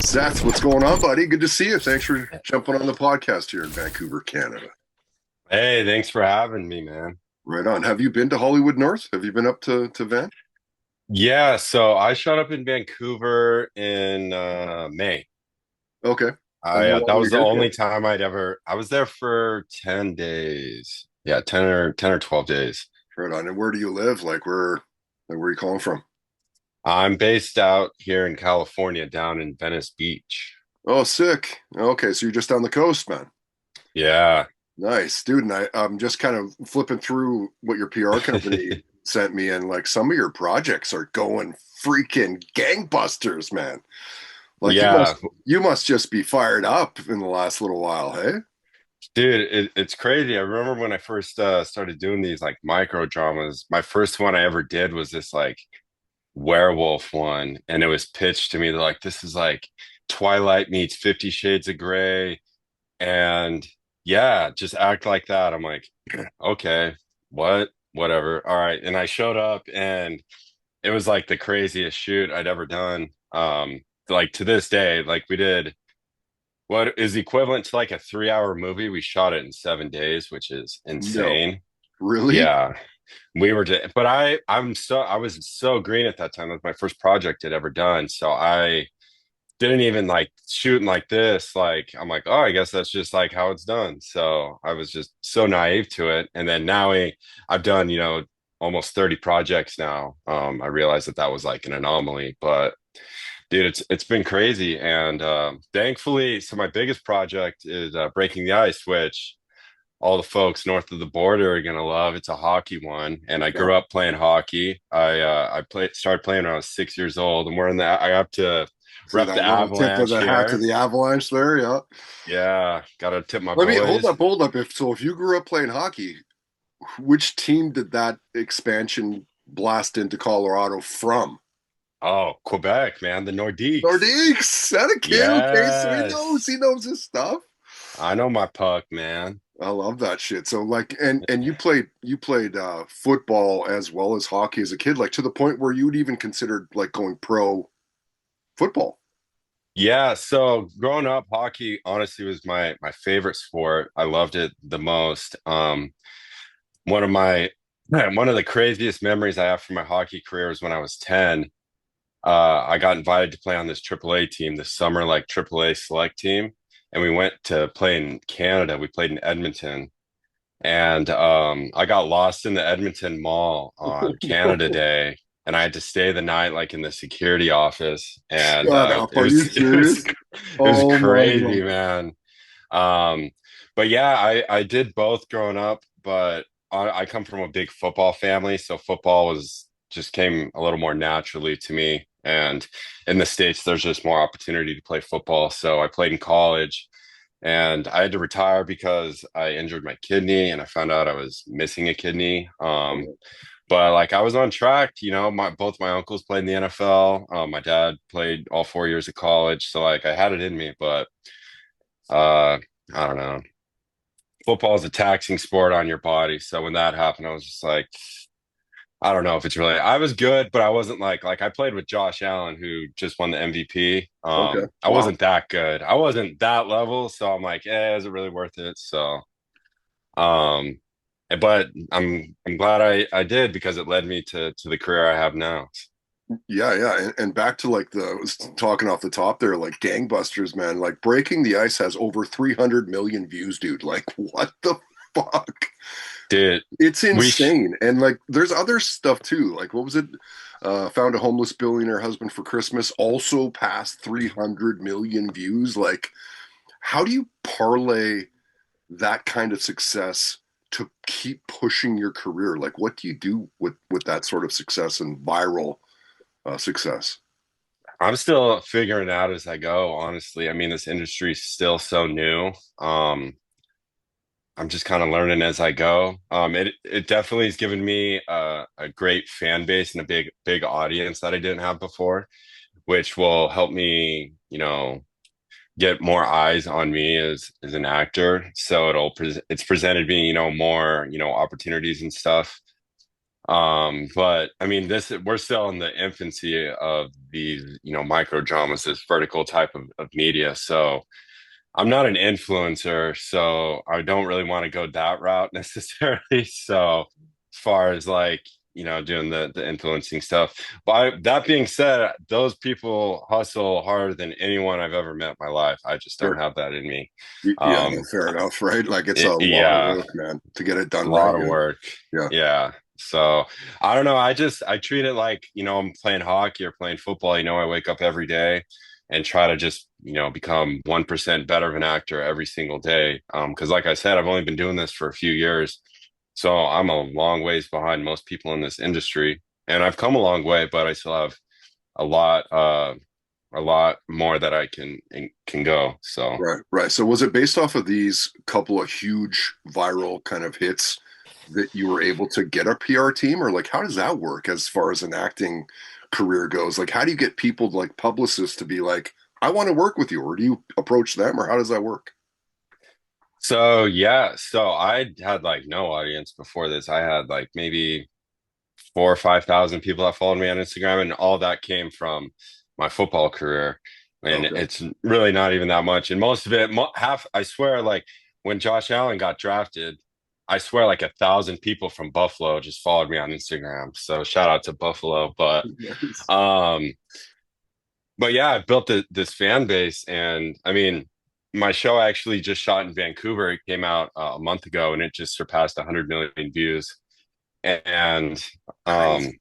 Seth, what's going on, buddy? Good to see you. Thanks for jumping on the podcast here in Vancouver, Canada. Hey, thanks for having me, man. Right on. Have you been to Hollywood North? Have you been up to Van? Yeah, so I showed up in Vancouver in May. Okay. And I how that long were was you the here for? only time I was there for 10 days. Yeah, 10 or 12 days. Right on. And where do you live? Where are you calling from? I'm based out here in California, down in Venice Beach. Oh, sick. Okay, so you're just down the coast, man. Yeah. Nice, dude. And I'm just kind of flipping through what your PR company sent me, and like some of your projects are going freaking gangbusters, man. Like Yeah, you must just be fired up in the last little while, hey? dude, it's crazy. I remember when I first started doing these like micro dramas. My first one I ever did was this like werewolf one, and it was pitched to me. They're like, this is like Twilight meets 50 Shades of Grey, and yeah, just act like that. I'm like, okay, whatever, all right. And I showed up, and it was like the craziest shoot I'd ever done. Like to this day, like we did what is equivalent to like a 3 hour movie. We shot it in 7 days, which is No, insane. really? Yeah, we were just, but I was so green at that time. It was my first project I'd ever done. So I didn't even like shooting like this. Like, I'm like, oh, I guess that's just like how it's done. So I was just so naive to it. And then now I've done, almost 30 projects now. I realized that that was like an anomaly, but dude, it's been crazy. And thankfully, so my biggest project is Breaking the Ice, which all the folks north of the border are gonna love. It's a hockey one, and I Yeah. grew up playing hockey. I started playing when I was 6 years old, and I have to See rep that the little tip of Avalanche the hat to here. the Avalanche there, yeah. Yeah, gotta tip my Let me boys. hold up. If you grew up playing hockey, which team did that expansion blast into Colorado from? Oh, Quebec, man, the Nordiques. Nordiques, that a kid. Okay, so he Yes, knows his stuff. I know my puck, man. I love that shit. So like, and you played football as well as hockey as a kid, like to the point where you would even consider like going pro football. Yeah, so growing up, hockey honestly was my favorite sport. I loved it the most. One of my one of the craziest memories I have from my hockey career was when I was 10. I got invited to play on this AAA team this summer, like AAA select team, and we went to play in Canada. We played in Edmonton, and I got lost in the Edmonton Mall on Canada Day, and I had to stay the night like in the security office, and Shut up. it Are you was serious? it was Oh my crazy, God. man. Um, but yeah, I did both growing up, but I come from a big football family, so football was just came a little more naturally to me. And in the States, there's just more opportunity to play football. So I played in college, and I had to retire because I injured my kidney, and I found out I was missing a kidney. But like I was on track, my both my uncles played in the NFL. My dad played all 4 years of college, so like I had it in me, but I don't know. Football is a taxing sport on your body. So when that happened, I was just like, I don't know if it's really. I was good, but I wasn't like I played with Josh Allen, who just won the MVP. Okay. I Wow. wasn't that good. I wasn't that level, so I'm like, is it really worth it? So, um, but I'm glad I did because it led me to the career I have now. Yeah, yeah. And back to like I was talking off the top there, like gangbusters, man. Like Breaking the Ice has over 300 million views, dude. Like, what the fuck? Did It's we? insane. And like there's other stuff too. Like what was it? Found a homeless billionaire husband for Christmas, also passed 300 million views. Like, how do you parlay that kind of success to keep pushing your career? Like, what do you do with that sort of success and viral success? I'm still figuring it out as I go, honestly. I mean, this industry is still so new. I'm just kind of learning as I go. It definitely has given me a great fan base and a big audience that I didn't have before, which will help me, get more eyes on me as an actor. So it's presented me, more, opportunities and stuff. But I mean, this we're still in the infancy of these, micro dramas, this vertical type of media. So I'm not an influencer, so I don't really want to go that route necessarily. So as far as like, doing the influencing stuff. But that being said, those people hustle harder than anyone I've ever met in my life. I just don't Sure. have that in me. Yeah, no, Um, fair enough, right? Like it's a lot of yeah, work, man, to get it a done right. lot of Yeah. work. Yeah. Yeah. So I don't know. I treat it like, I'm playing hockey or playing football. I wake up every day and try to just, become 1% better of an actor every single day. Because like I said, I've only been doing this for a few years. So I'm a long ways behind most people in this industry. And I've come a long way, but I still have a lot, uh, a lot more that I can go. So Right, right. So was it based off of these couple of huge viral kind of hits that you were able to get a PR team, or like how does that work as far as an acting career goes? Like how do you get people like publicists to be like, I want to work with you, or do you approach them, or how does that work? So yeah, so I had like no audience before this. I had like maybe 4 or 5 thousand people that followed me on Instagram, and all that came from my football career. And Okay. it's really not even that much. And most of it, half, I swear, like when Josh Allen got drafted, I swear like 1,000 people from Buffalo just followed me on Instagram. So shout out to Buffalo. Nice. Um, but yeah, I built this fan base, and I mean, my show actually just shot in Vancouver. It came out a month ago, and it just surpassed 100 million views. And Nice. um,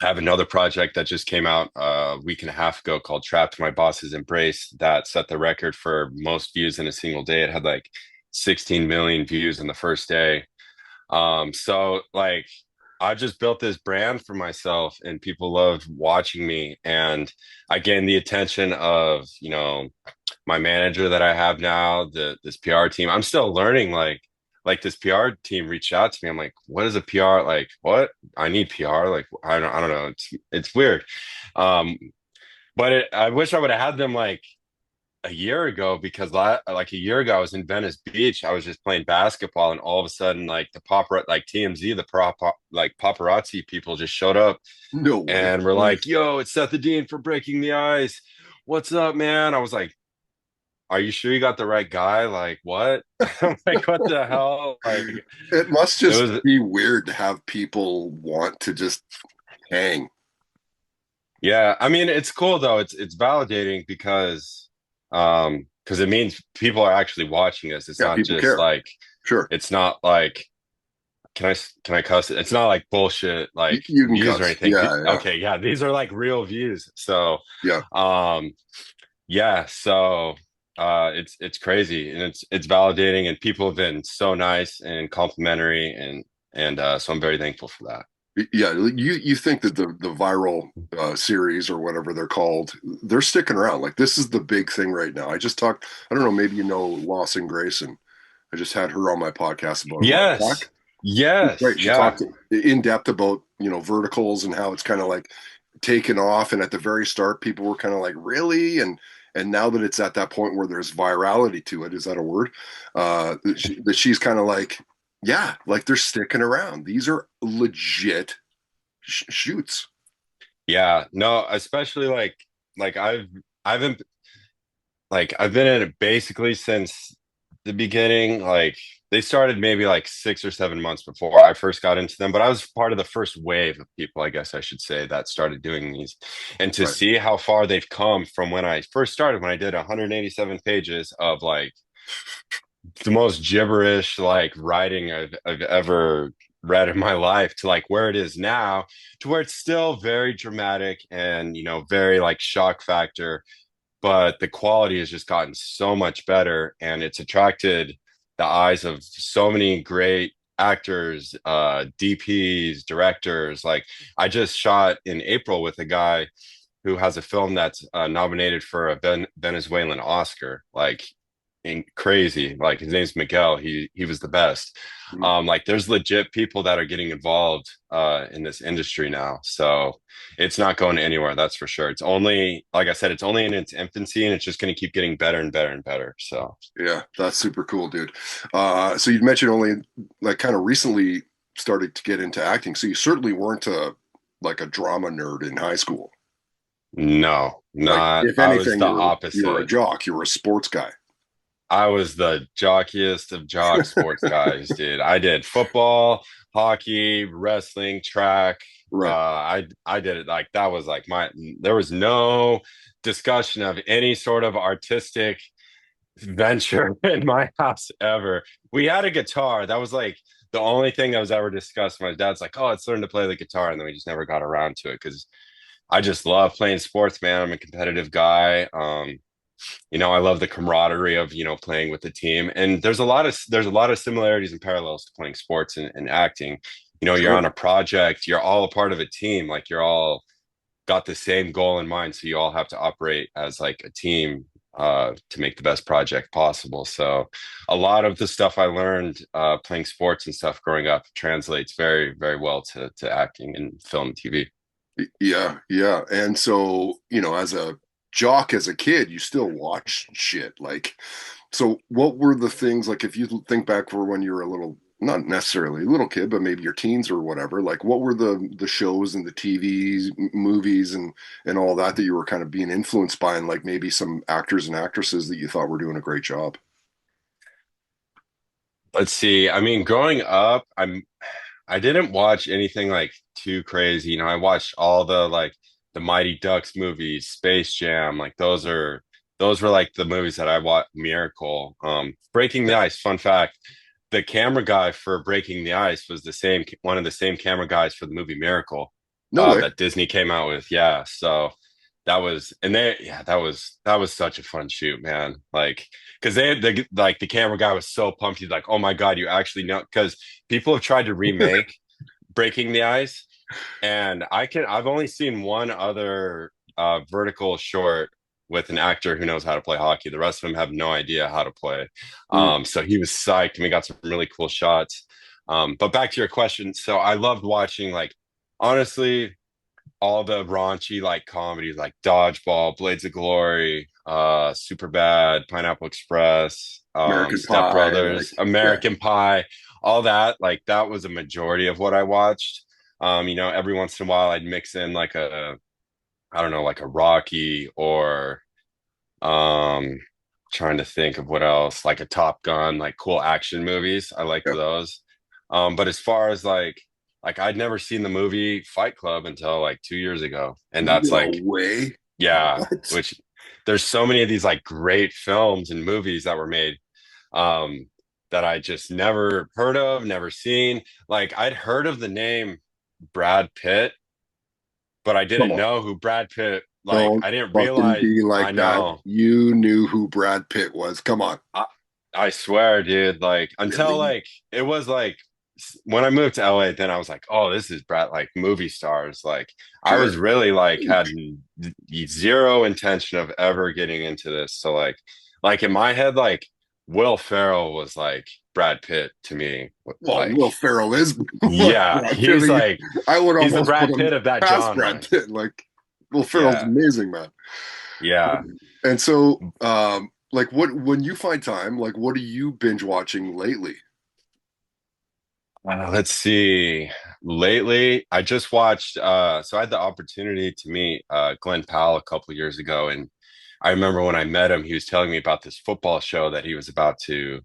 I have another project that just came out a week and a half ago called Trapped My Boss's Embrace that set the record for most views in a single day. It had like 16 million views in the first day. So like I just built this brand for myself and people love watching me, and I gained the attention of, my manager that I have now, this PR team. I'm still learning like this PR team reached out to me. I'm like, what is a PR? Like, what? I need PR. Like, I don't know. It's weird. Um, but I wish I would have had them like a year ago, because like a year ago I was in Venice Beach. I was just playing basketball, and all of a sudden, like the like TMZ, like paparazzi people just showed up No way. and were like, Nice. "Yo, it's Seth Edeen for Breaking the Ice. What's up, man?" I was like, "Are you sure you got the right guy? Like, what?" I'm like, "What the hell?" Like, It must it just was, be weird to have people want to just hang. yeah. I mean, it's cool though. It's validating because it means people are actually watching us. Yeah, people care. Sure. It's not like, can I cuss it? It's not like bullshit like You can views or cuss. anything. Yeah, yeah, Okay, yeah, these are like real views. So, yeah. um, yeah, so it's crazy, and it's validating, and people have been so nice and complimentary, and so I'm very thankful for that. Yeah, you think that the viral series or whatever they're called, they're sticking around. Like this is the big thing right now. I just talked. I don't know. Maybe you know Lawson Grayson. I just had her on my podcast about a month Yes. back. Yes. Right. She Yeah. talked in depth about verticals and how it's kind of like taken off. And at the very start, people were kind of like, really? And now that it's at that point where there's virality to it, is that a word? That she's kind of like, yeah, like they're sticking around. These are legit shoots. Yeah. No, especially like I've been I've been in it basically since the beginning. Like they started maybe like 6 or 7 months before I first got into them, but I was part of the first wave of people, I guess I should say, that started doing these. And to Right. see how far they've come from when I first started, when I did 187 pages of like the most gibberish like writing I've ever read in my life, to like where it is now, to where it's still very dramatic and very like shock factor, but the quality has just gotten so much better, and it's attracted the eyes of so many great actors, DPs, directors. Like I just shot in April with a guy who has a film that's nominated for a Venezuelan Oscar. Like crazy. Like his name's Miguel. He was the best. Mm. Like there's legit people that are getting involved in this industry now. So it's not going anywhere, that's for sure. It's only, like I said, it's only in its infancy, and it's just going to keep getting better and better and better. So Yeah, that's super cool, dude. So you'd mentioned only like kind of recently started to get into acting. So you certainly weren't like a drama nerd in high school. No, Like, not. if I was anything, the you were a opposite. jock. You were a sports guy. I was the jockiest of jock sports guys, dude. I did football, hockey, wrestling, track. Right. I did it like that was like my. There was no discussion of any sort of artistic venture in my house ever. We had a guitar. That was like the only thing that was ever discussed. My dad's like, "Oh, let's learn to play the guitar," and then we just never got around to it because I just love playing sports, man. I'm a competitive guy. I love the camaraderie of, playing with the team. And there's a lot of similarities and parallels to playing sports and acting. You're Sure. on a project, you're all a part of a team, like you're all got the same goal in mind. So you all have to operate as like a team to make the best project possible. So a lot of the stuff I learned playing sports and stuff growing up translates very, very well to acting and film and TV. Yeah, yeah. And so, as a jock as a kid, you still watch shit. Like, so what were the things like if you think back for when you were a little, not necessarily a little kid, but maybe your teens or whatever, like what were the shows and the TVs, movies and all that you were kind of being influenced by and like maybe some actors and actresses that you thought were doing a great job? Let's see. I mean, growing up, I didn't watch anything like too crazy. I watched all the Mighty Ducks movies, Space Jam, like those were like the movies that I watched. Miracle, Breaking the Ice. Fun fact: the camera guy for Breaking the Ice was one of the same camera guys for the movie Miracle, No way. that Disney came out with. Yeah, so that was such a fun shoot, man. Like, because the camera guy was so pumped. He's like, "Oh my God, you actually know?" Because people have tried to remake Breaking the Ice, and I've only seen one other vertical short with an actor who knows how to play hockey. The rest of them have no idea how to play. Mm. So he was psyched, and we got some really cool shots. But back to your question, so I loved watching, like, honestly, all the raunchy like comedies like Dodgeball, Blades of Glory, Super Bad, Pineapple Express, American Step Pie, like Brothers, yeah. American Pie, all that. Like that was a majority of what I watched. Every once in a while I'd mix in like I don't know, like a Rocky or um trying to think of what else, like a Top Gun, like cool action movies. I liked Yeah. those. But as far as like I'd never seen the movie Fight Club until like 2 years ago. And that's No like, way. yeah, What? which there's so many of these like great films and movies that were made um that I just never heard of, never seen. Like I'd heard of the name Brad Pitt, but I Come didn't on. know who Brad Pitt, like Don't I didn't fucking realize. be I like that. know. You knew who Brad Pitt was. Come on. I, I swear, dude, like until Really? like it was like when I moved to LA, then I was like, oh, this is Brad, like movie stars. Like I Sure. was really like had zero intention of ever getting into this. So like in my head, like Will Ferrell was like Brad Pitt to me. Well, Like, Will Ferrell is yeah, Brad he's Pitt. like I would he's the almost put Brad him Pitt of that past Brad genre. Pitt. Like Will Ferrell's Yeah, amazing, man. yeah. And so, like, what when you find time, like, what are you binge watching lately? Let's see. Lately, I just watched so I had the opportunity to meet Glenn Powell a couple years ago, and I remember when I met him, he was telling me about this football show that he was about to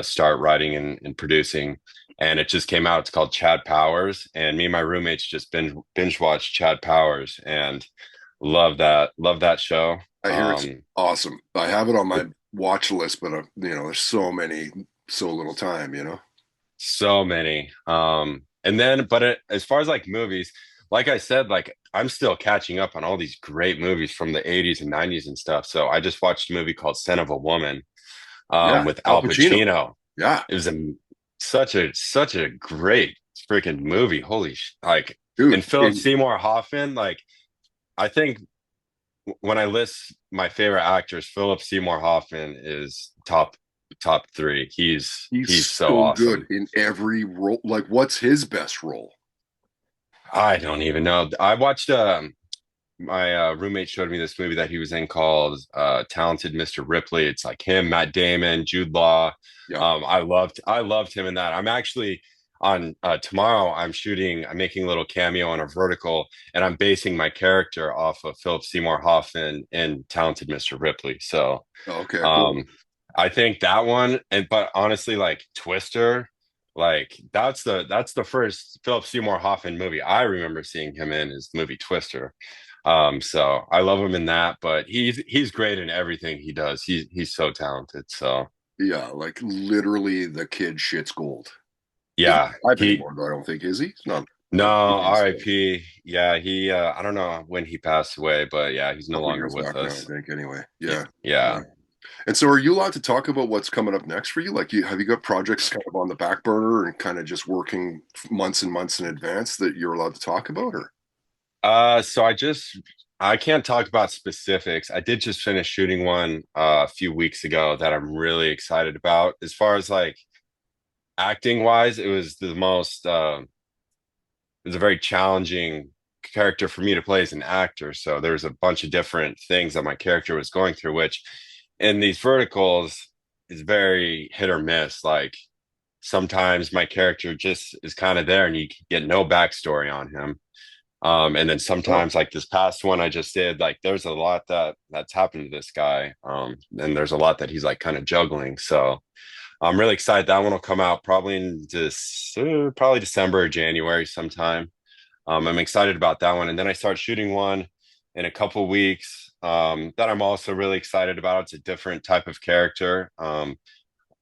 start writing and producing, and it just came out. It's called Chad Powers, and me and my roommates just binge watched Chad Powers and love that show. I hear it's Um, awesome. I have it on it, my watch list, but there's so many, so little time. So many. And then, but as far as like movies, like I said, like I'm still catching up on all these great movies from the 80s and 90s and stuff. So I just watched a movie called Son of a Woman, Yeah, with Al Al Pacino. Pacino. Yeah, It was such a great freaking movie. Like, and dude. Philip Seymour Hoffman, like I think when I list my favorite actors, Philip Seymour Hoffman is top three. He's He's so so good awesome. in every role. Like, what's his best role? I don't even know. I watched my roommate showed me this movie that he was in called Talented Mr. Ripley. It's like him, Matt Damon, Jude Law. Yeah. I loved him in that. on tomorrow I'm making a little cameo on a vertical, and I'm basing my character off of Philip Seymour Hoffman in Talented Mr. Ripley. So Oh, okay, cool. um I think that one, and but honestly, like Twister, like that's the first Philip Seymour Hoffman movie I remember seeing him in, is the movie Twister. So I love him in that, but he's great in everything he does. He's so talented. So Yeah, like literally the kid shits gold. He's yeah, not alive he anymore, though. I don't think, is he? He's not. no, He is a R.I.P. Yeah, he I don't know when he passed away, but yeah, he's no couple longer years with back now, I us. think. Anyway, Yeah, yeah, yeah. yeah. And so, are you allowed to talk about what's coming up next for you? Like, have you got projects kind of on the back burner and kind of just working months and months in advance that you're allowed to talk about, or? So I can't talk about specifics. I did just finish shooting one a few weeks ago that I'm really excited about. As far as like acting wise, it was the most it was a very challenging character for me to play as an actor. So there's a bunch of different things that my character was going through, which in these verticals is very hit or miss. Like sometimes my character just is kind of there and you get no backstory on him. And then Oh, sometimes like this past one I just did, like there's a lot that's happened to this guy. And there's a lot that he's like kind of juggling. So I'm really excited. That one will come out probably in probably December or January sometime. I'm excited about that one. And then I start shooting one in a couple weeks that I'm also really excited about. It's a different type of character.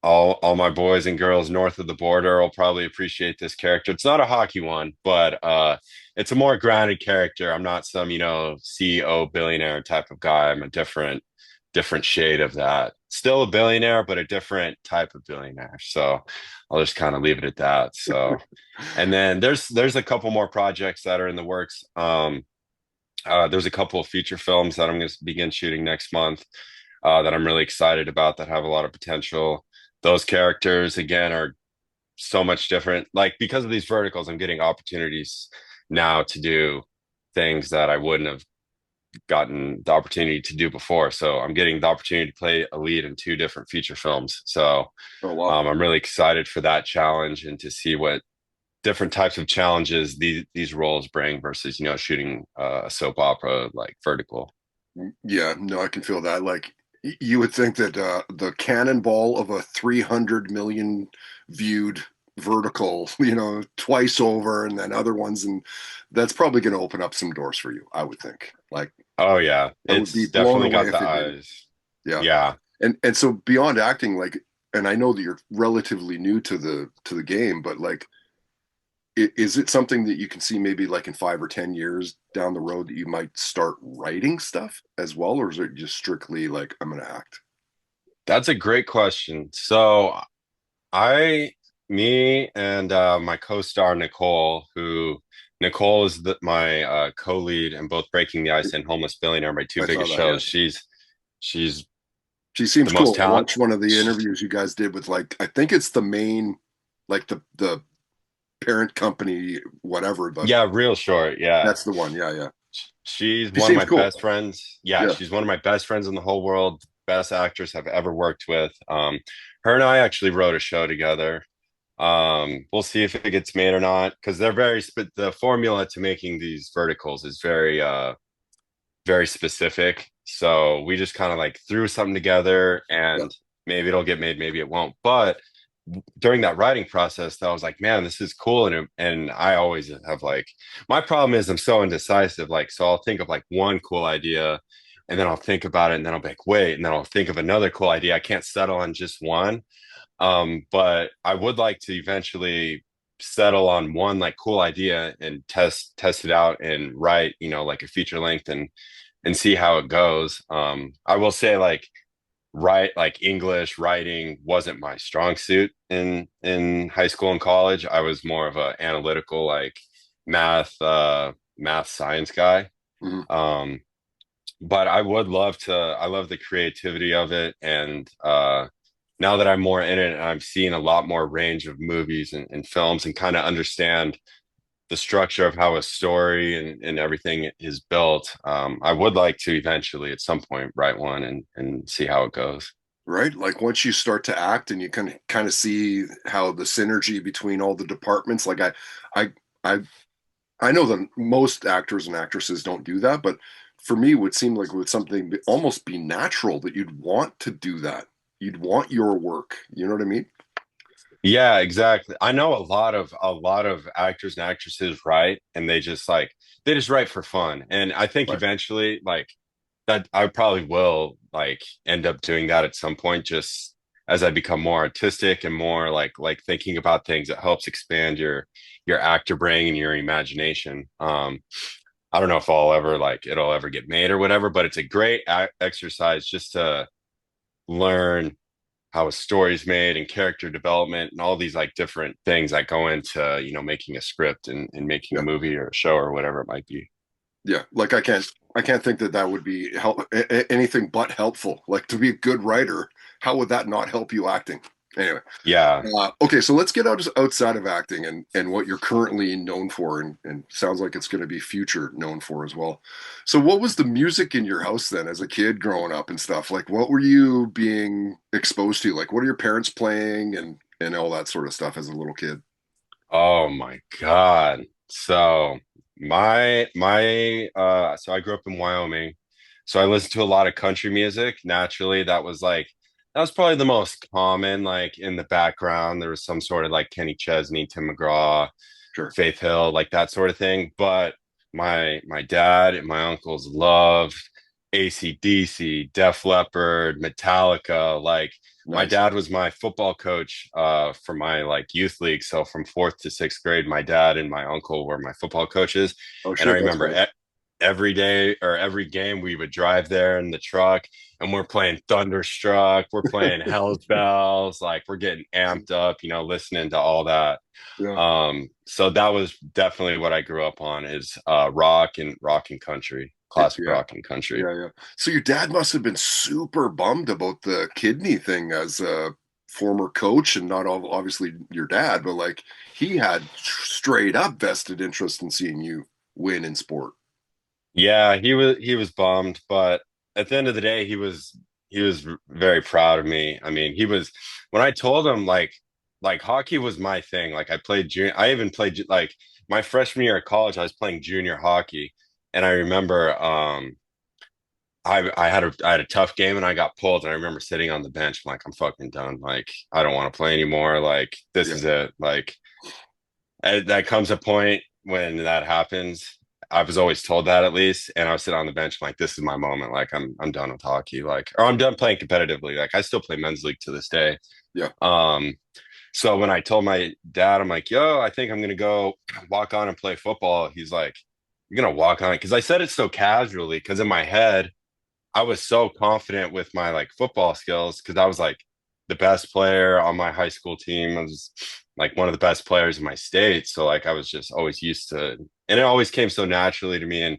All my boys and girls north of the border will probably appreciate this character. It's not a hockey one, but it's a more grounded character. I'm not some, CEO billionaire type of guy. I'm a different shade of that. Still a billionaire, but a different type of billionaire. So I'll just kind of leave it at that. So, and then there's a couple more projects that are in the works. There's a couple of feature films that I'm going to begin shooting next month that I'm really excited about that have a lot of potential. Those characters again are so much different. Like because of these verticals, I'm getting opportunities now to do things that I wouldn't have gotten the opportunity to do before. So I'm getting the opportunity to play a lead in two different feature films. So oh wow. I'm really excited for that challenge and to see what different types of challenges these roles bring versus shooting a soap opera like vertical. Yeah, no, I can feel that. Like you would think that the cannonball of a 300 million viewed vertical, twice over, and then other ones, and that's probably going to open up some doors for you. I would think. Like Oh yeah, I would be it's blown definitely away got if the it didn't. eyes. Yeah, Yeah, and so beyond acting, like, and I know that you're relatively new to the game, but like is it something that you can see maybe like in 5 or 10 years down the road that you might start writing stuff as well, or is it just strictly like I'm gonna act? that's a great question. So I, me and my co-star Nicole is my co-lead in both Breaking the Ice and Homeless Billionaire, my two I saw biggest that, yeah. shows. She's She seems the most cool. I talent. watched one of the interviews you guys did with, like, I think it's the main, like the parent company, whatever, but Yeah, real short. Yeah, that's the one. Yeah, yeah. she's She one of seems my cool. best friends. Yeah, Yeah. she's one of my best friends in the whole world. Best actress I've ever worked with. Her and I actually wrote a show together. We'll see if it gets made or not because they're the formula to making these verticals is very specific. So we just kind of like threw something together Yeah. and maybe it'll get made, maybe it won't. But during that writing process, I was like, man, this is cool. And I always have like my problem is I'm so indecisive. Like, so I'll think of like one cool idea and then I'll think about it and then I'll be like, wait, and then I'll think of another cool idea. I can't settle on just one. But I would like to eventually settle on one like cool idea and test it out and write, like a feature length and see how it goes. I will say like English writing wasn't my strong suit in high school and college. I was more of a analytical like math science guy. Mhm. Um, but I love the creativity of it and now that I'm more in it and I'm seeing a lot more range of movies and films and kind of understand the structure of how a story and everything is built, I would like to eventually at some point write one and see how it goes. right? Like once you start to act and you can kind of see how the synergy between all the departments, like I, I, I know that most actors and actresses don't do that, but for me, it would seem like it would something almost be natural that you'd want to do that. You'd want your work. You know what I mean? Yeah, exactly. I know a lot of actors and actresses write, and they just write for fun. And I think Right. eventually, like that, I probably will like end up doing that at some point, just as I become more artistic and more like thinking about things. It helps expand your actor brain and your imagination. I don't know if it'll ever get made or whatever, but it's a great exercise just to learn how a story's made and character development and all these like different things that go into, making a script and making a Yeah. movie or a show or whatever it might be. Yeah. Like I can't think that that would be anything but helpful. Like to be a good writer, how would that not help you acting? Anyway. Yeah. Okay, so let's get outside of acting and what you're currently known for, and sounds like it's going to be future known for as well. So, what was the music in your house then, as a kid growing up and stuff? Like, what were you being exposed to? Like, what are your parents playing and all that sort of stuff as a little kid? Oh my God. So I grew up in Wyoming. So I listened to a lot of country music. Naturally, that was probably the most common, like in the background. There was some sort of like Kenny Chesney, Tim McGraw, Sure. Faith Hill, like that sort of thing. But my dad and my uncles loved AC/DC, Def Leppard, Metallica. Like my Nice. dad was my football coach for my like youth league. So from fourth to sixth grade, my dad and my uncle were my football coaches. Oh And I shit, that's remember funny. every day or every game we would drive there in the truck and we're playing Thunderstruck, we're playing Hell's Bells, like we're getting amped up, listening to all that. Yeah. So that was definitely what I grew up on is rock and country, Heck classic yeah. rock and country. Yeah, yeah. So your dad must have been super bummed about the kidney thing as a former coach, and not all, obviously your dad, but like he had straight up vested interest in seeing you win in sport. Yeah, he was bummed, but at the end of the day, he was very proud of me. I mean, he was when I told him like hockey was my thing. Like I played junior, I even played like my freshman year of college, I was playing junior hockey, and I remember I had a tough game and I got pulled, and I remember sitting on the bench, I'm like, I'm fucking done. Like I don't want to play anymore. Like this Yeah. is it. Like that comes a point when that happens. I was always told that at least, and I was sitting on the bench I'm like, this is my moment. Like I'm done with hockey. Like or I'm done playing competitively. Like I still play men's league to this day. Yeah. Um, so when I told my dad, I'm like, yo, I think I'm gonna go walk on and play football. He's like, you're gonna walk on because I said it so casually because in my head I was so confident with my like football skills because I was like the best player on my high school team. I was like one of the best players in my state. So like I was just always used to, and it always came so naturally to me. And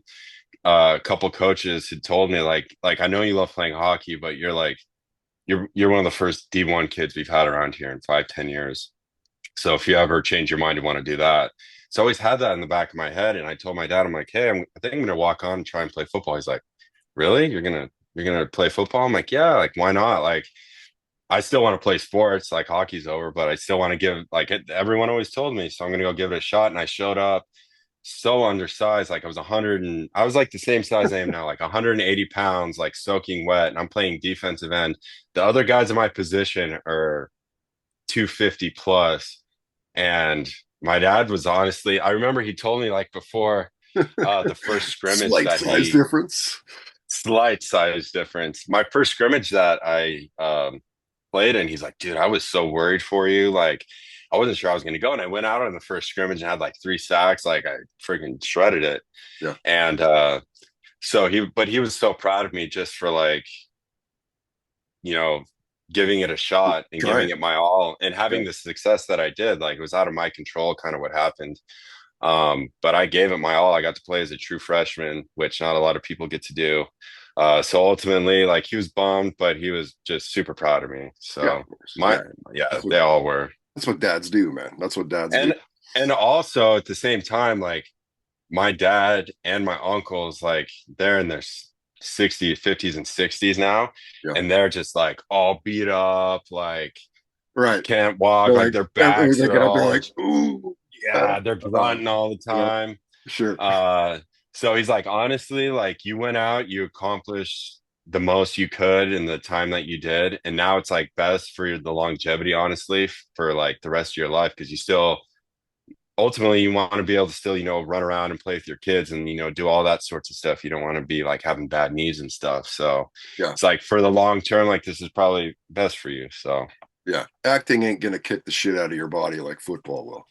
a couple coaches had told me like I know you love playing hockey, but you're one of the first D1 kids we've had around here in 5, 10 years. So if you ever change your mind, you want to do that. So I always had that in the back of my head. And I told my dad, I'm like, hey, I think I'm gonna walk on and try and play football. He's like, really? You're gonna play football? I'm like, yeah, like why not? Like I still want to play sports, like hockey's over, but I still want to give like everyone always told me, so I'm gonna go give it a shot. And I showed up so undersized, like I was like the same size I am now, like 180 pounds, like soaking wet, and I'm playing defensive end. The other guys in my position are 250 plus, and my dad was honestly, I remember he told me like before the first scrimmage Slight that size he difference. slight size difference. My first scrimmage that I played in, he's like, dude, I was so worried for you. Like, I wasn't sure I was going to go. And I went out on the first scrimmage and had like 3 sacks. Like, I freaking shredded it. Yeah. And but he was so proud of me just for like, you know, giving it a shot and giving Trying. it my all and Yeah. having the success that I did. Like, it was out of my control, kind of what happened. But I gave it my all. I got to play as a true freshman, which not a lot of people get to do. So ultimately, like he was bummed, but he was just super proud of me. Yeah, So of course. my Yeah. yeah, That's what they all were. that's what dads do, man. That's what dads do. And and also at the same time, like my dad and my uncles, like they're in their 60s, 50s, and 60s now, Yeah. and they're just like all beat up, like Right. can't walk, They're like like, their every backs they are get up, they're all, like, ooh. yeah, they're grunting all the Yeah, time. sure. Uh, so he's like, honestly, like you went out, you accomplished the most you could in the time that you did, and now it's like best for the longevity, honestly, for like the rest of your life, because you still ultimately you want to be able to still, run around and play with your kids and do all that sorts of stuff. You don't want to be like having bad knees and stuff. So Yeah. it's like for the long term, like this is probably best for you. So Yeah. Acting ain't gonna kick the shit out of your body like football will.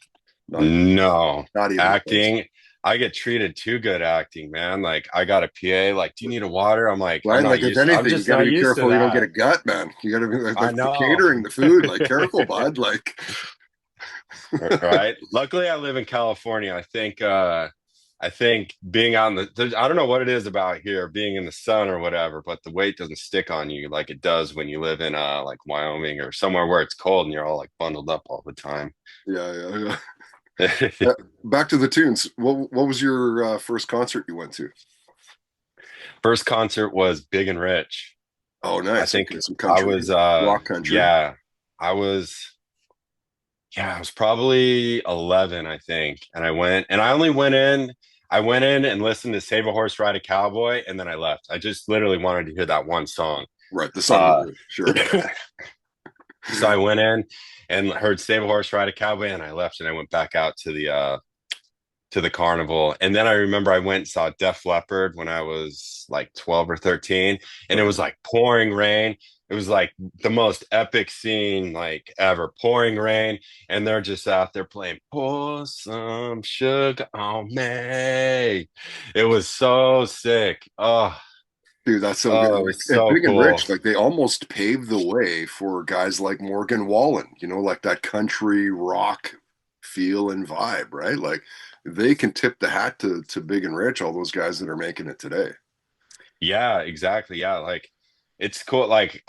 Not no not even close. acting. I get treated too good acting, man. Like I got a PA, like, do you need a water? I'm like, Right? Like if I'm anything, you just gotta not be used to careful you don't get that. a gut, man. You gotta be I like the know. catering, the food, like careful, bud. Like Right. Luckily I live in California. I think being out in I don't know what it is about here, being in the sun or whatever, but the weight doesn't stick on you like it does when you live in like Wyoming or somewhere where it's cold and you're all like bundled up all the time. yeah, yeah, yeah. Back to the tunes. What was your first concert you went to? First concert was Big and Rich. Oh, I nice. think Okay, some I country, was rock country. yeah, I was I was probably 11, I think. And I went in and listened to Save a Horse Ride a Cowboy, and then I left. I just literally wanted to hear that one song. Right, the song you Uh, knew. Sure. so I went in and heard Save a Horse Ride a Cowboy, and I left and I went back out to the carnival. And then I remember I went and saw Def Leppard when I was like 12 or 13, and it Okay. was like pouring rain. It was like the most epic scene like ever, pouring rain, and they're just out there playing Pour Some Sugar on Me. It was so sick. Dude, that's so good. Oh, it Like was at so Big and cool. Rich, like they almost paved the way for guys like Morgan Wallen, like that country rock feel and vibe, right? Like they can tip the hat to Big and Rich, all those guys that are making it today. Yeah, exactly. Yeah, like it's cool. Like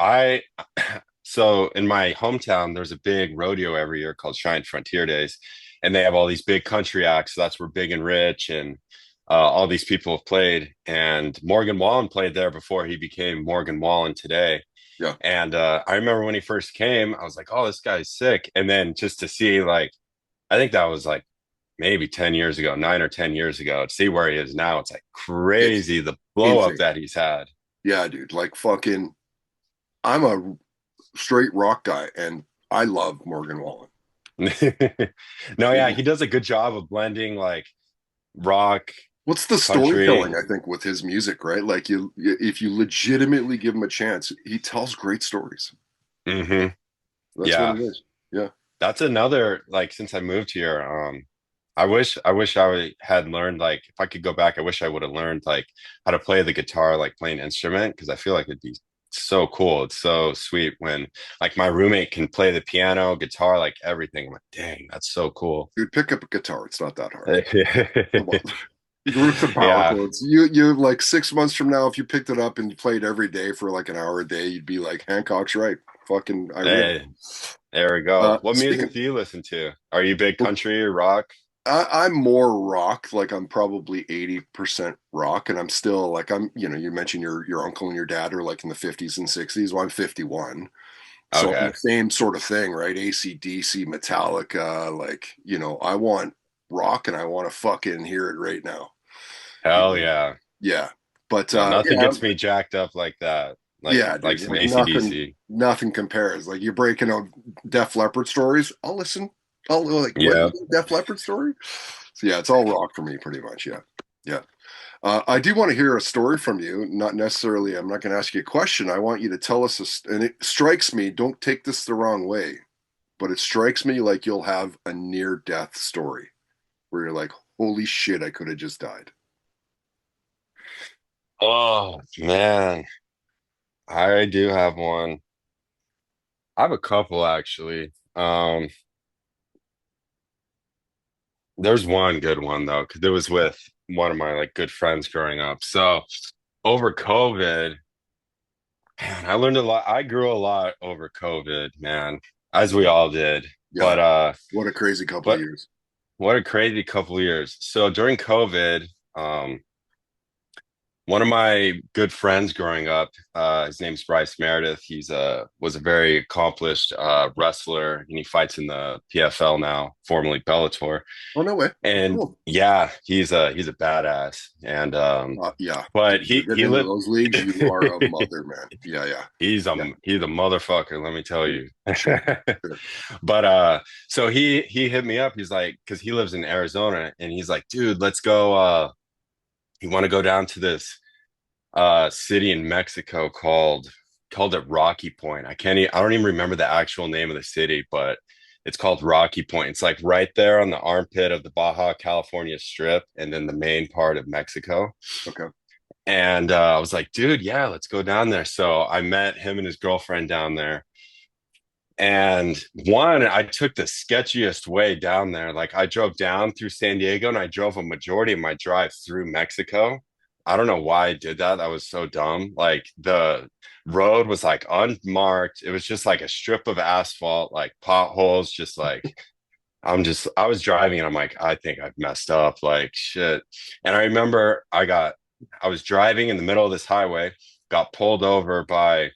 so in my hometown, there's a big rodeo every year called Cheyenne Frontier Days, and they have all these big country acts. So that's where Big and Rich and all these people have played. And Morgan Wallen played there before he became Morgan Wallen today. Yeah. And I remember when he first came, I was like, "Oh, this guy's sick." And then just to see, like, I think that was like maybe 10 years ago, 9 or 10 years ago, to see where he is now, it's like It's crazy the blow up insane. that he's had. Yeah, dude. Like fucking I'm a straight rock guy and I love Morgan Wallen. No, yeah, he does a good job of blending like rock, What's the storytelling, country. I think, with his music, right? Like if you legitimately give him a chance, he tells great stories. Hmm. That's what Yeah, it is. Yeah. that's another like since I moved here, I wish had learned like if I could go back, I wish I would have learned like how to play the guitar, like play an instrument, because I feel like it'd be so cool. It's so sweet when like my roommate can play the piano, guitar, like everything. I'm like, dang, that's so cool. Dude, pick up a guitar. It's not that hard. Come on. You can rip some power Yeah. chords. You like 6 months from now, if you picked it up and you played every day for like an hour a day, you'd be like, Hancock's right. Fucking, I rip. Hey, there we go. What music Speaking, do you listen to? Are you big country or rock? I'm more rock. Like I'm probably 80% rock, and I'm still like you mentioned your uncle and your dad are like in the 50s and 60s. Well, I'm 51. So I'm Okay. the same sort of thing, right? AC/DC, Metallica, like, I want rock and I want to fucking hear it right now. You Hell know? yeah. Yeah. But No, nothing yeah, gets me jacked up like that. yeah, Like dude. some Like nothing AC/DC. nothing compares. Like you're breaking out Def Leppard stories. I'll listen. I'll like what Yeah. Def Leppard story? So yeah, it's all rock for me pretty much. Yeah. Yeah. I do want to hear a story from you. Not necessarily, I'm not going to ask you a question. I want you to tell us, and it strikes me, don't take this the wrong way, but it strikes me like you'll have a near death story where you're like, holy shit, I could have just died. Oh man, I do have one. I have a couple actually. There's one good one though, because it was with one of my like good friends growing up. So over COVID, man, I learned a lot. I grew a lot over COVID, man, as we all did. Yeah. But What a crazy couple of but years. what a crazy couple of years. So during COVID, um, one of my good friends growing up, his name's Bryce Meredith. He's was a very accomplished wrestler, and he fights in the PFL now, formerly Bellator. Oh, no way. And Cool. yeah, he's a badass. And Yeah. but If you're getting he into lived. those leagues, you are a mother, man. Yeah, yeah, yeah. He's a motherfucker, let me tell you. Sure, sure. But so he hit me up. He's like, because he lives in Arizona, and he's like, dude, let's go. You want to go down to this city in Mexico called it Rocky Point. I don't even remember the actual name of the city, but it's called Rocky Point. It's like right there on the armpit of the Baja California Strip, and then the main part of Mexico. Okay. And I was like, dude, yeah, let's go down there. So I met him and his girlfriend down there. And I took the sketchiest way down there. Like I drove down through San Diego and I drove a majority of my drive through Mexico. I don't know why I did that. That was so dumb. Like the road was like unmarked. It was just like a strip of asphalt, like potholes, just like I was driving and I'm like, I think I've messed up, like shit. And I remember I was driving in the middle of this highway, got pulled over by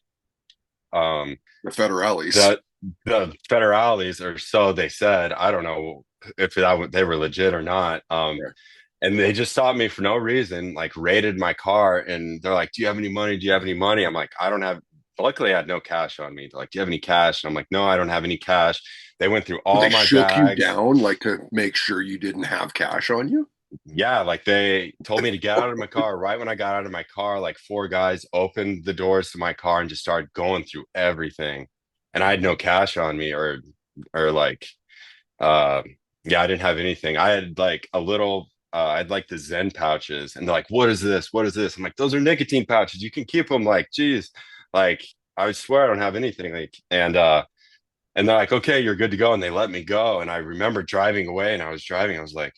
um The federales. the the federales, or so they said. I don't know if they were legit or not. Right. And they just stopped me for no reason, like raided my car, and they're like, "Do you have any money? Do you have any money?" I'm like, "I don't have." Luckily, I had no cash on me. They're like, "Do you have any cash?" And I'm like, "No, I don't have any cash." They went through But all they my shook you bags. down like to make sure you didn't have cash on you. Yeah, like they told me to get out of my car. Right when I got out of my car, like four guys opened the doors to my car and just started going through everything. And I had no cash on me, or like uh yeah, I didn't have anything. I had like a little I had like the Zen pouches, and they're like, "What is this? What is this?" I'm like, "Those are nicotine pouches. You can keep them." Like, geez, like I swear I don't have anything. Like, and they're like, "Okay, you're good to go." And they let me go. And I remember driving away, and I was like,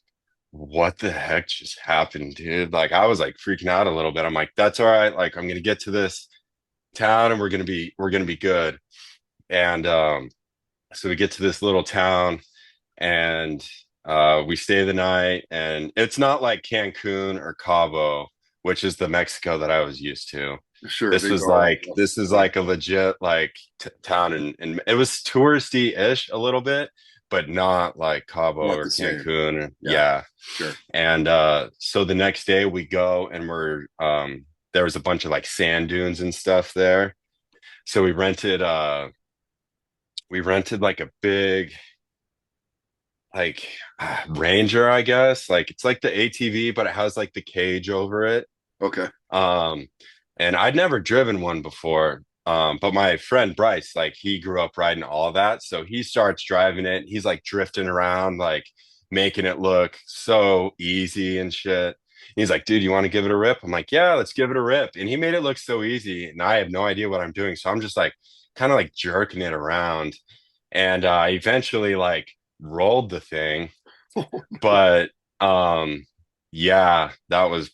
what the heck just happened, dude? Like I was like freaking out a little bit. I'm like, that's all right. Like I'm gonna get to this town and we're gonna be good. And so we get to this little town and we stay the night, and it's not like Cancun or Cabo, which is the Mexico that I was used to. Sure, these are all This is like a legit like town, and it was touristy-ish a little bit, but not like Cabo not or the same. Cancun. Yeah, Yeah. sure. And so the next day we go, and there was a bunch of like sand dunes and stuff there. So we rented like a big like Ranger, I guess. Like it's like the ATV, but it has like the cage over it. Okay. Um, and I'd never driven one before. But my friend Bryce, like he grew up riding all that. So he starts driving it. He's like drifting around, like making it look so easy and shit. He's like, dude, you want to give it a rip? I'm like, yeah, let's give it a rip. And he made it look so easy. And I have no idea what I'm doing. So I'm just like kind of like jerking it around. And I eventually like rolled the thing. But yeah, that was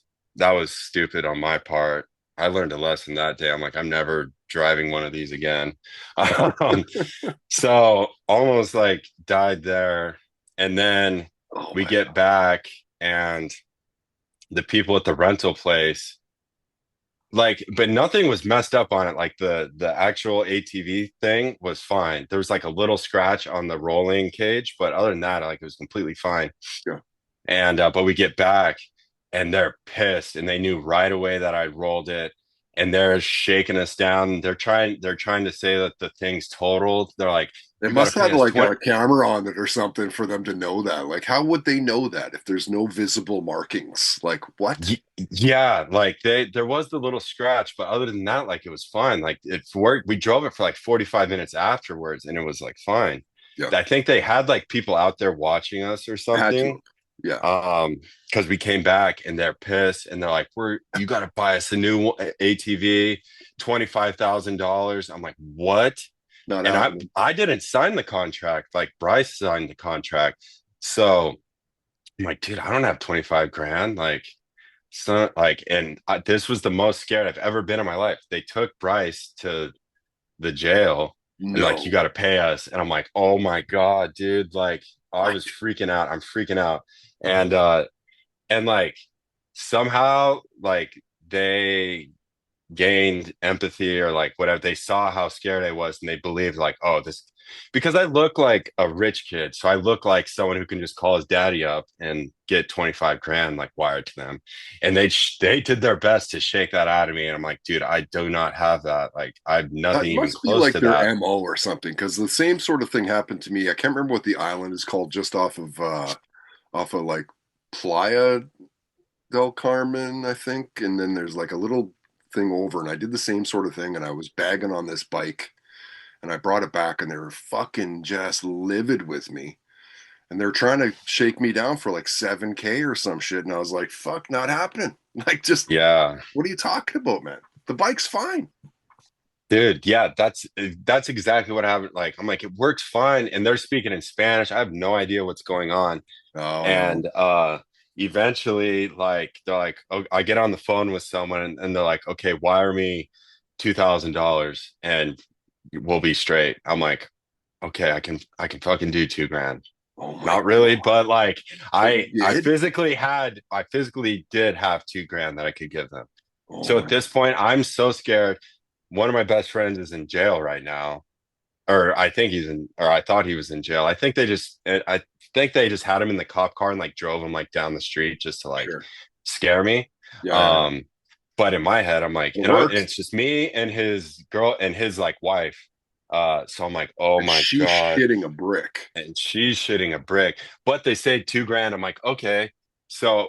stupid on my part. I learned a lesson that day. I'm like, I'm never driving one of these again. Um, so almost like died there. And then Oh we my get back, and the people at the rental place, like, but nothing was messed up on it. Like the actual ATV thing was fine. There was like a little scratch on the rolling cage, but other than that, like it was completely fine. God. And but we get back, and they're pissed, and they knew right away that I rolled it, and they're shaking us down. They're trying to say that the thing's totaled. They're like, They you got to must have pay us like 20. a camera on it or something for them to know that. Like, how would they know that if there's no visible markings? Like, what? Yeah, like there was the little scratch, but other than that, like it was fine. Like it worked. We drove it for like 45 minutes afterwards, and it was like fine. Yeah, I think they had like people out there watching us or had to. something. Yeah. Because we came back and they're pissed, and they're like, you got to buy us a new ATV, $25,000. I'm like, what? Not And happening. I didn't sign the contract. Like Bryce signed the contract. So I'm like, dude, I don't have 25 grand. Like, so like, and this was the most scared I've ever been in my life. They took Bryce to the jail, and like, you No. got to pay us. And I'm like, oh my God, dude. Like, I What? was freaking out. I'm freaking out. And like somehow like they gained empathy or like whatever. They saw how scared I was and they believed like, oh, this because I look like a rich kid. So I look like someone who can just call his daddy up and get 25 grand like wired to them. And they did their best to shake that out of me. And I'm like, dude, I do not have that. Like I have That nothing even must be close like to their that. MO or something, because the same sort of thing happened to me. I can't remember what the island is called, just off of like Playa del Carmen, I think. And then there's like a little thing over, and I did the same sort of thing, and I was bagging on this bike, and I brought it back, and they were fucking just livid with me. And they're trying to shake me down for like 7K or some shit. And I was like, fuck, not happening. Like, just Yeah. what are you talking about, man? The bike's fine. Dude, yeah, that's exactly what happened. Like, I'm like, it works fine, and they're speaking in Spanish. I have no idea what's going on. Oh no. And eventually, like, they're like, oh, I get on the phone with someone, and they're like, okay, wire me $2,000, and we'll be straight. I'm like, okay, I can fucking do 2 grand. Oh my Not really, God. but like, But you did? I physically did have 2 grand that I could give them. Oh So at my. this point, I'm so scared. One of my best friends is in jail right now, or I think or I thought he was in jail. I think they just had him in the cop car and like drove him like down the street just to like Sure. scare me. Yeah, yeah, yeah. Um, but in my head, I'm like, It and worked. it's just me and his girl and his like wife. So I'm like, oh And my she's God. shitting a brick. And she's shitting a brick. But they say 2 grand. I'm like, okay. So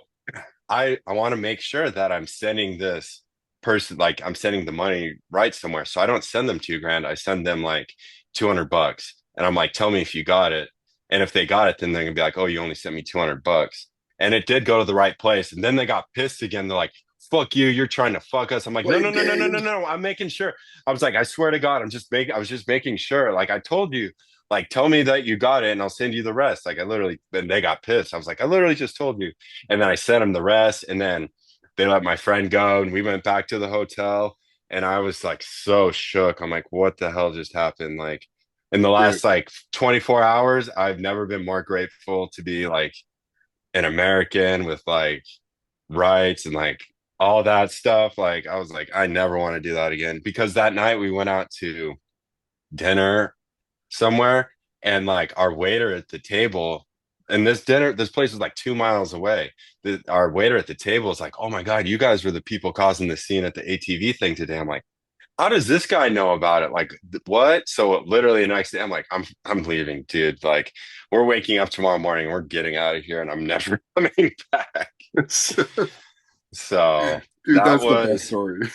I want to make sure that I'm sending this person, like I'm sending the money right somewhere. So I don't send them 2 grand. I send them like $200. And I'm like, tell me if you got it. And if they got it, then they're gonna be like, oh, you only sent me $200. And it did go to the right place. And then they got pissed again. They're like, fuck you, you're trying to fuck us. I'm like, no, no, Blame no, no, no, no, game. no. I'm making sure. I was like, I swear to God, I was just making sure. Like I told you, like tell me that you got it and I'll send you the rest. Like I literally, and they got pissed. I was like, I literally just told you. And then I sent them the rest. And then they let my friend go and we went back to the hotel. And I was like so shook. I'm like, what the hell just happened? Like in the Dude, last like 24 hours, I've never been more grateful to be like an American with like rights and like all that stuff. Like I was like, I never want to do that again because that night we went out to dinner somewhere and like our waiter at the table and this place was like 2 miles away. Our waiter at the table is like, oh my God, you guys were the people causing the scene at the ATV thing today. I'm like, how does this guy know about it? Like, what? So literally the next day, I'm like, I'm leaving, dude. Like, we're waking up tomorrow morning, we're getting out of here, and I'm never coming back. So that that's the best was, story.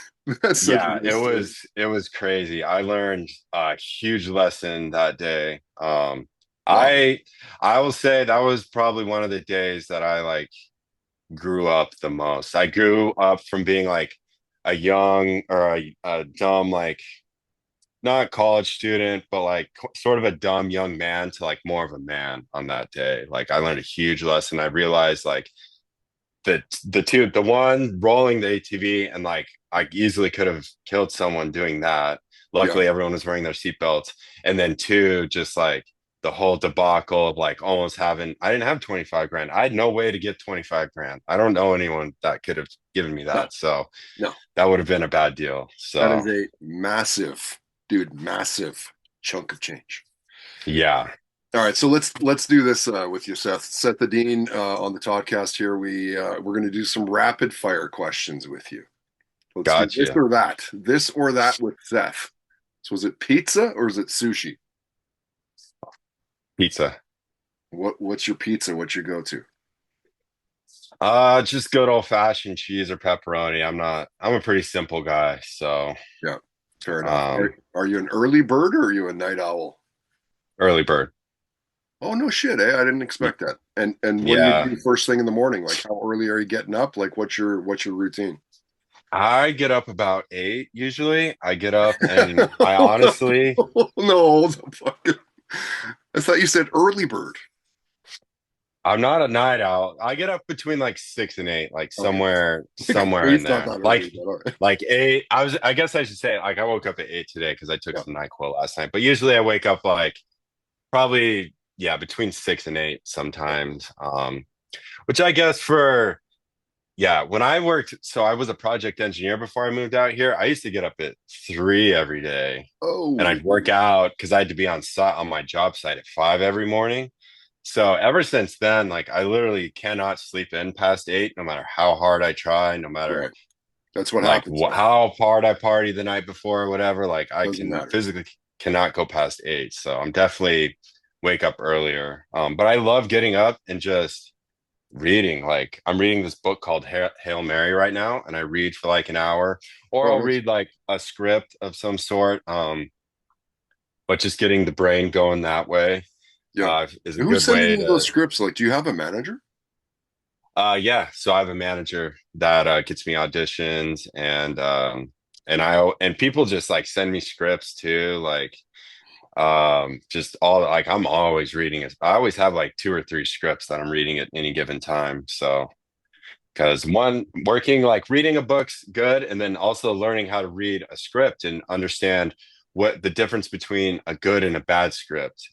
That's such a yeah, good story. it was crazy. I learned a huge lesson that day. Wow. I will say that was probably one of the days that I like grew up the most. I grew up from being like a young or a dumb like not college student, but like sort of a dumb young man to like more of a man on that day. Like I learned a huge lesson. I realized like the one rolling the ATV and like I easily could have killed someone doing that. Yeah. Luckily, everyone was wearing their seatbelts. And then two, just like the whole debacle of like almost having I didn't have 25 grand. I had no way to get 25 grand. I don't know anyone that could have given me No, that. So no. that would have been a bad deal. That So is a massive, dude, massive chunk of change. yeah, All right, so let's do this with you, Seth. Seth Edeen on the Toddcast here. We're going to do some rapid fire questions with you. Let's do this gotcha. or that. This or that with Seth. So was it pizza or is it sushi? Pizza. What's your pizza? What's your go-to? Just good old fashioned cheese or pepperoni. I'm a pretty simple guy, so Yeah, fair enough. um Are you an early bird or are you a night owl? early bird. Oh no shit, eh? I didn't expect that. And what do you Yeah. do first thing in the morning? Like how early are you getting up? Like what's your routine? I get up about 8 usually. I get up and I honestly, No, the fucking. I thought you said early bird. I'm not a night owl. I get up between like 6 and 8, like Okay, like somewhere in eight's not there. that early, but all right. Like 8. I guess I should say like I woke up at 8 today because I took Yeah, some NyQuil last night. But usually I wake up like probably yeah, between 6 and 8 sometimes. Which I guess for yeah, when I worked, so I was a project engineer before I moved out here. I used to get up at 3 every day and Oh, I'd work out because I had to be on site on my job site at 5 every morning. So ever since then, like I literally cannot sleep in past 8, no matter how hard I try, no matter right. That's what like happens now. how hard I party the night before or whatever. Like I Doesn't can matter. physically cannot go past 8. So I'm definitely wake up earlier. But I love getting up and just reading. Like I'm reading this book called Hail Mary right now, and I read for like an hour, or Oh, I'll nice. read like a script of some sort. But just getting the brain going that way Yeah. is a And who's good sending way you those to. scripts? Like, do you have a manager? Yeah, so I have a manager that gets me auditions, and people just like send me scripts too, like just all like I'm always reading it. I always have like 2 or 3 scripts that I'm reading at any given time. So because one working like reading a book's good, and then also learning how to read a script and understand what the difference between a good and a bad script,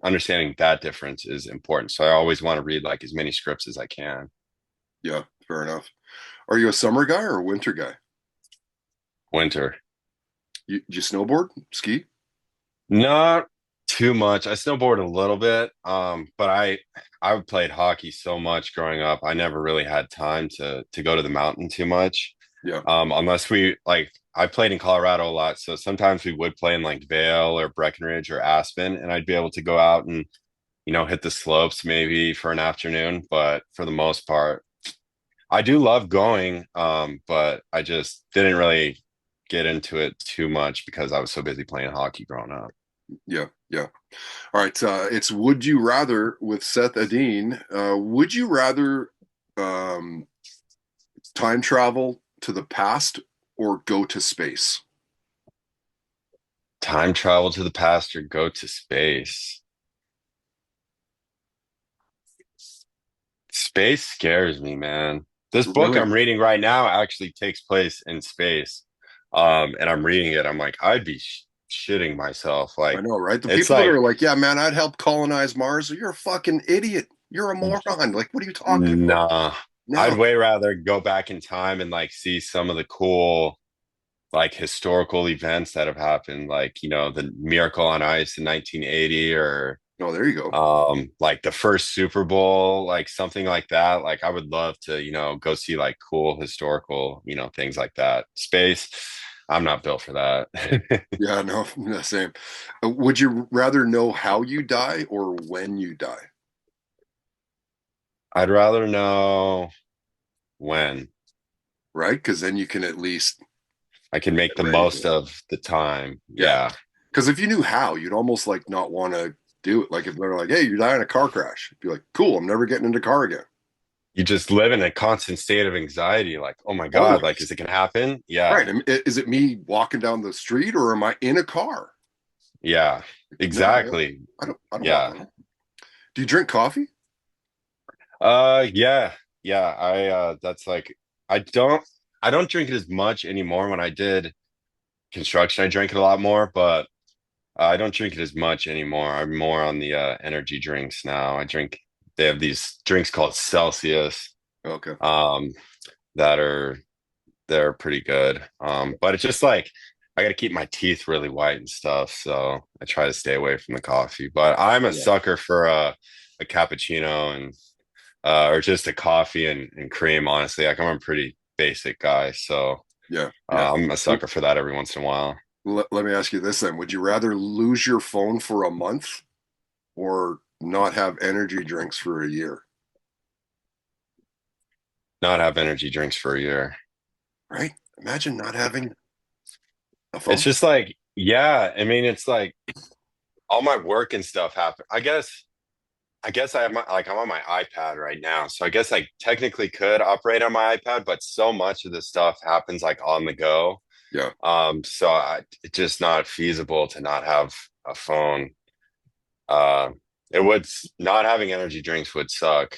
understanding that difference is important. So I always want to read like as many scripts as I can. Yeah, fair enough. Are you a summer guy or a winter guy? Winter. You snowboard, ski? Not too much. I snowboard a little bit, but I played hockey so much growing up. I never really had time to go to the mountain too much. Yeah. Unless we like I played in Colorado a lot, so sometimes we would play in like Vail or Breckenridge or Aspen, and I'd be able to go out and hit the slopes maybe for an afternoon. But for the most part, I do love going, but I just didn't really get into it too much because I was so busy playing hockey growing up. Yeah. Yeah. All right. It's Would You Rather with Seth Edeen. Would you rather um, time travel to the past or go to space? Time travel to the past or go to space. Space scares me, man. This book Really? I'm reading right now actually takes place in space. And I'm reading it. I'm like, I'd be shitting myself. I Like, know, right? The it's people that like, are like, yeah, man, I'd help colonize Mars. You're a fucking idiot. You're a moron. Like, what are you talking about? nah. I'd No. way rather go back in time and like see some of the cool, like historical events that have happened, like, the Miracle on Ice in 1980 or No, there you go. like the first Super Bowl, like something like that. Like I would love to go see like cool historical things like that. Space, I'm not built for that. Yeah, no, the same. Would you rather know how you die or when you die? I'd rather know when Right? Because then you can at least I can make get the ready for most it. of the time. Yeah. Yeah, Because if you knew how, you'd almost like not want to do it. Like if they're like, hey, you die in a car crash, you'd be like, cool, I'm never getting into a car again. you just live in a constant state of anxiety, like, oh my God, like, is Always. it gonna happen? Right. Yeah, Is it me walking down the street or am I in a car? yeah, No, exactly. I don't want Yeah. that. Do you drink coffee? Yeah, yeah. That's like I don't I don't drink it as much anymore. When I did construction, I drank it a lot more, but I don't drink it as much anymore. I'm more on the energy drinks now. They have these drinks called Celsius, Okay. um, that are they're pretty good. But it's just like I got to keep my teeth really white and stuff, so I try to stay away from the coffee. But I'm a Yeah. sucker for a cappuccino and or just a coffee and cream, honestly. Like I'm a pretty basic guy, so Yeah. Yeah. I'm a sucker for that every once in a while. Let me ask you this then. Would you rather lose your phone for a month or not have energy drinks for a year? Not have energy drinks for a year. Right? Imagine not having a It's phone. just like, yeah, I mean, it's like all my work and stuff happen. I guess I have I'm on my iPad right now. So I guess I technically could operate on my iPad, but so much of this stuff happens like on the go. Yeah. It's just not feasible to not have a phone. Uh, it would not having energy drinks would suck.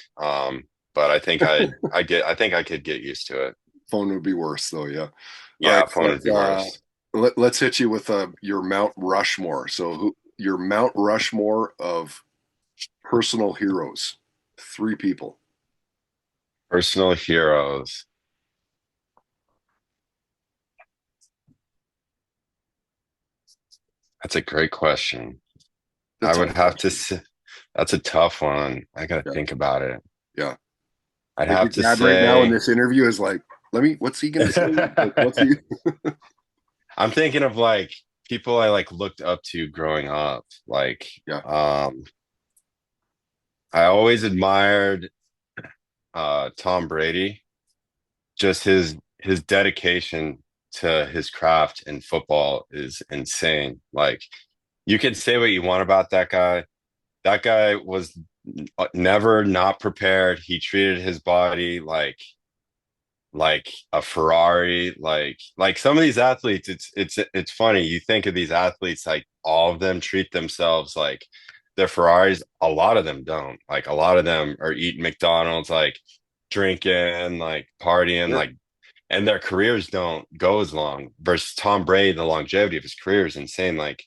But I think I could get used to it. Phone would be worse though. Yeah. All right. Yeah, phone would be worse. Let's hit you with your Mount Rushmore. So your Mount Rushmore of personal heroes. Three people. Personal heroes. That's a great question. I That's a would hard have to question. say that's a tough one. I gotta Yeah, think about it. yeah. I'd Like have your to dad right now in say this interview is like, let me. What's he gonna say? Like, what's he? I'm thinking of like people I like looked up to growing up. Like, Yeah, um, I always admired Tom Brady, just his dedication to his craft in football is insane. Like you can say what you want about that guy. That guy was never not prepared. He treated his body like a Ferrari, like some of these athletes, it's funny. You think of these athletes, like all of them treat themselves like they're Ferraris. A lot of them don't. Like a lot of them are eating McDonald's, like drinking, like partying, yeah, like and their careers don't go as long. Versus Tom Brady, the longevity of his career is insane. Like,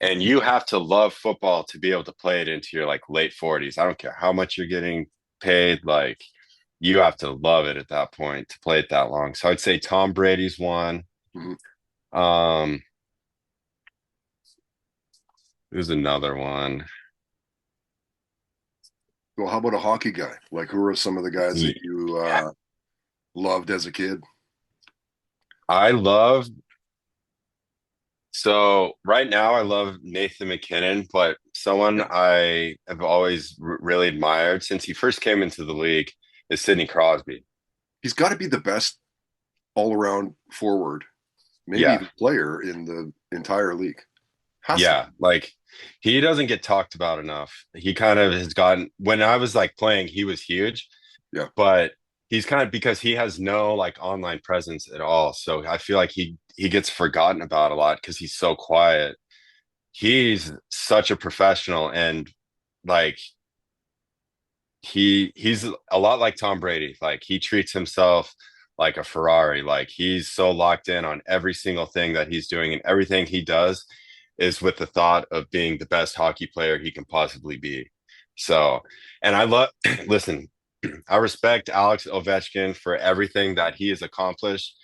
and you have to love football to be able to play it into your like late 40s. I don't care how much you're getting paid, like you have to love it at that point to play it that long. So I'd say Tom Brady's one. mhm. Um, who's another one? Well, how about a hockey guy? Like, who are some of the guys that Yeah. you loved as a kid? I love so right now I love Nathan McKinnon, but someone Yeah, I have always really admired since he first came into the league is Sidney Crosby. he's got to be the best all-around forward, maybe Yeah. even player in the entire league. Has to be. Yeah, like he doesn't get talked about enough. He kind of has gotten when I was like playing, he was huge, Yeah, but he's kind of because he has no like online presence at all. So I feel like he gets forgotten about a lot because he's so quiet. He's such a professional and like he's a lot like Tom Brady. Like he treats himself like a Ferrari. Like he's so locked in on every single thing that he's doing and everything he does is with the thought of being the best hockey player he can possibly be. So, and I love listen, I respect Alex Ovechkin for everything that he has accomplished.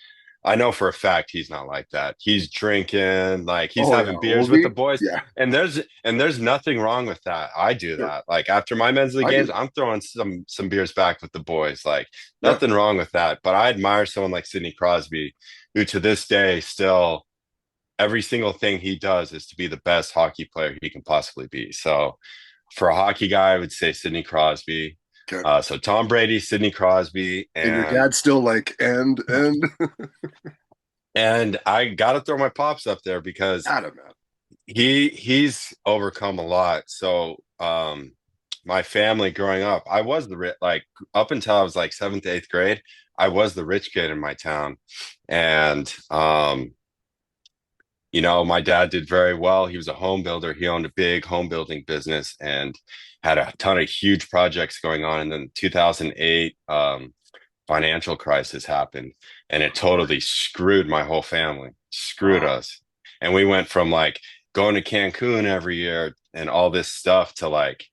I know for a fact he's not like that. He's drinking, like he's oh yeah, having beers with the Ovi, boys, yeah, and there's nothing wrong with that. I do sure, that. Like after my men's league I games, do. I'm throwing some beers back with the boys. Like Yeah, nothing wrong with that. But I admire someone like Sidney Crosby, who to this day still every single thing he does is to be the best hockey player he can possibly be. So for a hockey guy, I would say Sidney Crosby. okay. So Tom Brady, Sidney Crosby, And your dad's still like, and and I got to throw my pops up there because Adam, man. he's overcome a lot. So my family growing up, I was like up until I was like seventh, eighth grade, I was the rich kid in my town, and my dad did very well. He was a home builder. He owned a big home building business and had a ton of huge projects going on. And then 2008 financial crisis happened, and it totally screwed my whole family, screwed Wow, us. And we went from like going to Cancun every year and all this stuff to like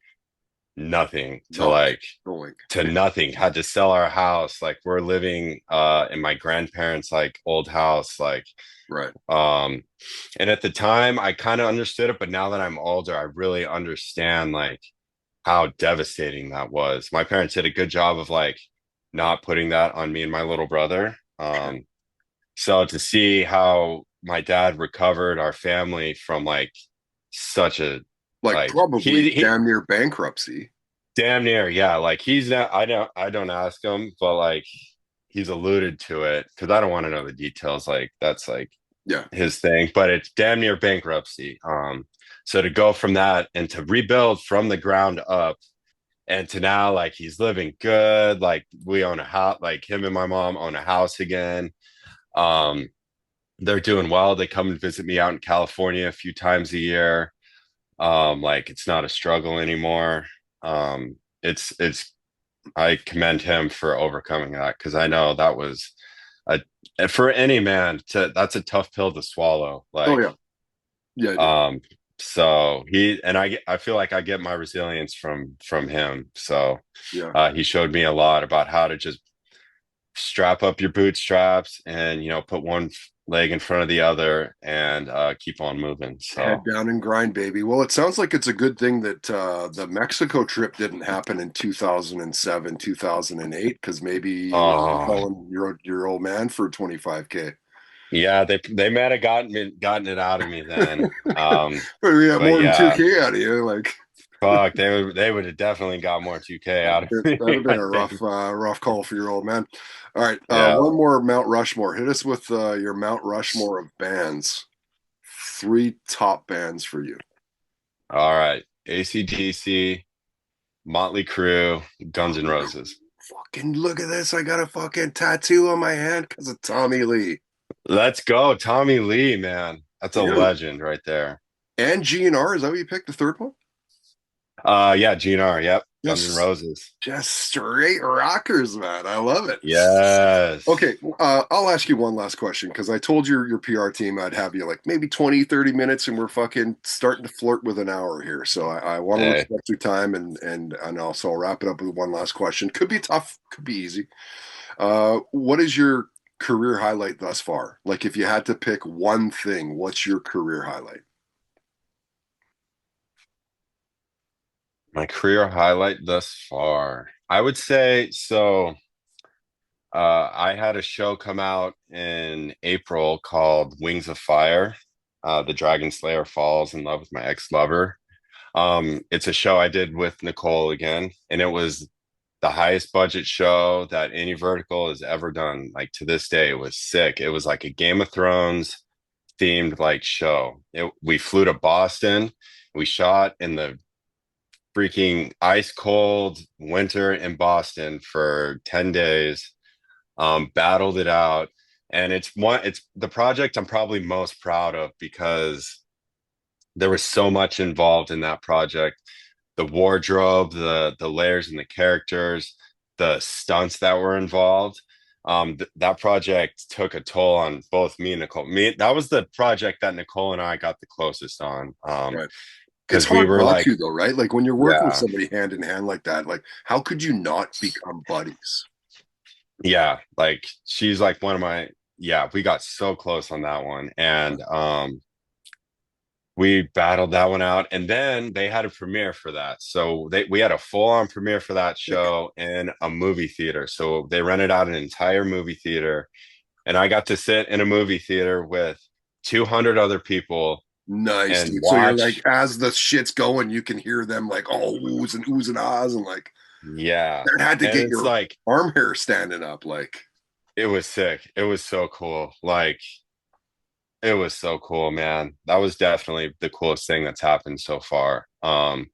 nothing to nothing like going. to nothing. Had to sell our house. Like we're living in my grandparents' like old house, like Right. um, and at the time, I kind of understood it, but now that I'm older, I really understand like how devastating that was. My parents did a good job of like not putting that on me and my little brother. Sure. So to see how my dad recovered our family from like such a Like like probably he damn near bankruptcy. damn near, yeah, like he's not I don't ask him, but like he's alluded to it because I don't want to know the details. Like that's like Yeah. his thing, but it's damn near bankruptcy. So to go from that and to rebuild from the ground up and to now like he's living good, like we own a house, like him and my mom own a house again. Um, they're doing well. They come and visit me out in California a few times a year. Like it's not a struggle anymore. It's I commend him for overcoming that because I know that was a for any man to that's a tough pill to swallow. Oh Like yeah. Yeah, it is. um So I feel like I get my resilience from him. So Yeah. he showed me a lot about how to just strap up your bootstraps and put one leg in front of the other and keep on moving. Head So down and grind, baby. Well, it sounds like it's a good thing that the Mexico trip didn't happen in 2007, 2008, because maybe you were oh calling your old man for 25K. yeah, they might have gotten it out of me then. We got But more than yeah, 2K out of you. Like fuck, they would have definitely got more 2K out of that'd me, have been I a think. rough call for your old man. All right, Yeah. one more Mount Rushmore. Hit us with your Mount Rushmore of bands. Three top bands for you. All right. AC/DC, Motley Crue, Guns N' Roses. Fucking look at this! I got a fucking tattoo on my hand because of Tommy Lee. Let's go. Tommy Lee, man. That's a Yeah. legend right there. And GNR, is that what you picked? The third one? Yeah, GNR, yep. Guns N' Just Roses. just straight rockers, man. I love it. Yes. Okay, I'll ask you one last question because I told your PR team I'd have you like maybe 20, 30 minutes and we're fucking starting to flirt with an hour here. So I want to Hey. respect your time and also I'll wrap it up with one last question. Could be tough, could be easy. What is your career highlight thus far? Like if you had to pick one thing, what's your career highlight? My career highlight thus far. I would say so. I had a show come out in April called Wings of Fire. The Dragon Slayer falls in love with my ex-lover. It's a show I did with Nicole again, and it was the highest budget show that any vertical has ever done. Like to this day, it was sick. It was like a Game of Thrones themed like show. We flew to Boston. We shot in the freaking ice cold winter in Boston for 10 days. Battled it out. And it's the project I'm probably most proud of because there was so much involved in that project. The wardrobe, the layers and the characters, the stunts that were involved. That project took a toll on both me and Nicole. That was the project that Nicole and I got the closest on. Right. It's Because we hard were not like, to though, right? Like when you're working with yeah, somebody hand in hand like that, like how could you not become buddies? yeah, like she's like one of my, yeah, we got so close on that one. And we battled that one out, and then they had a premiere for that. So we had a full-on premiere for that show in a movie theater. So they rented out an entire movie theater, and I got to sit in a movie theater with 200 other people Nice, and dude. So you're like, watch. as the shit's going, you can hear them like, oh, oohs and ahs, and like Yeah, that had to and get it's your like arm hair standing up. Like, it was sick. It was so cool. Like it was so cool, man. That was definitely the coolest thing that's happened so far. And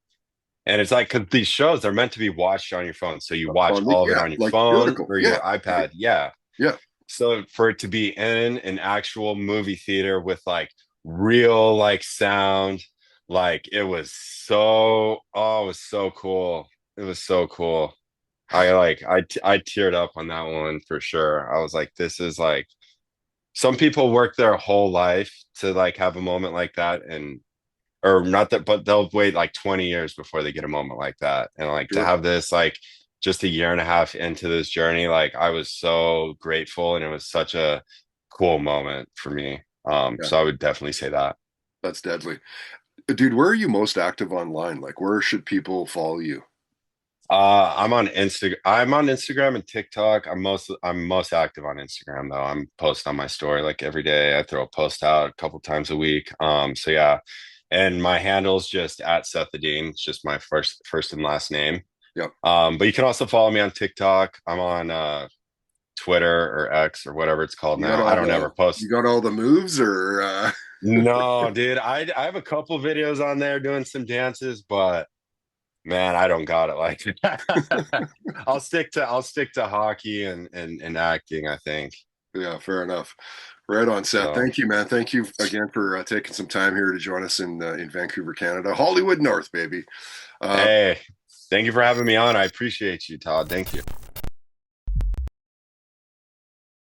it's like, 'cause these shows are meant to be watched on your phone. So you watch all of it yeah, on your like phone vertical. or your Yeah, iPad. Yeah. yeah. So for it to be in an actual movie theater with like real like sound, like it was so, oh, it was so cool. It was so cool. I teared up on that one for sure. I was like, this is like, some people work their whole life to like have a moment like that, and or not that, but they'll wait like 20 years before they get a moment like that. And like to Sure. have this like just a year and a half into this journey, like I was so grateful, and it was such a cool moment for me. Yeah, So I would definitely say that. that's deadly. Dude, where are you most active online? Like, where should people follow you? I'm on Instagram and TikTok. I'm most active on Instagram though. I'm posting on my story like every day. I throw a post out a couple times a week. So yeah. And my handle's just at Seth Edeen. It's just my first and last name. Yep. But you can also follow me on TikTok. I'm on Twitter or X or whatever it's called You got now. I all don't ever the post. you got all the moves or No, dude. I have a couple videos on there doing some dances, but man, I don't got it like that. I'll stick to hockey and acting, I think. yeah, fair enough. Right on, Seth. So, Thank you, man. Thank you again for taking some time here to join us in Vancouver, Canada, Hollywood North, baby. Uh, hey, thank you for having me on. I appreciate you, Todd. Thank you.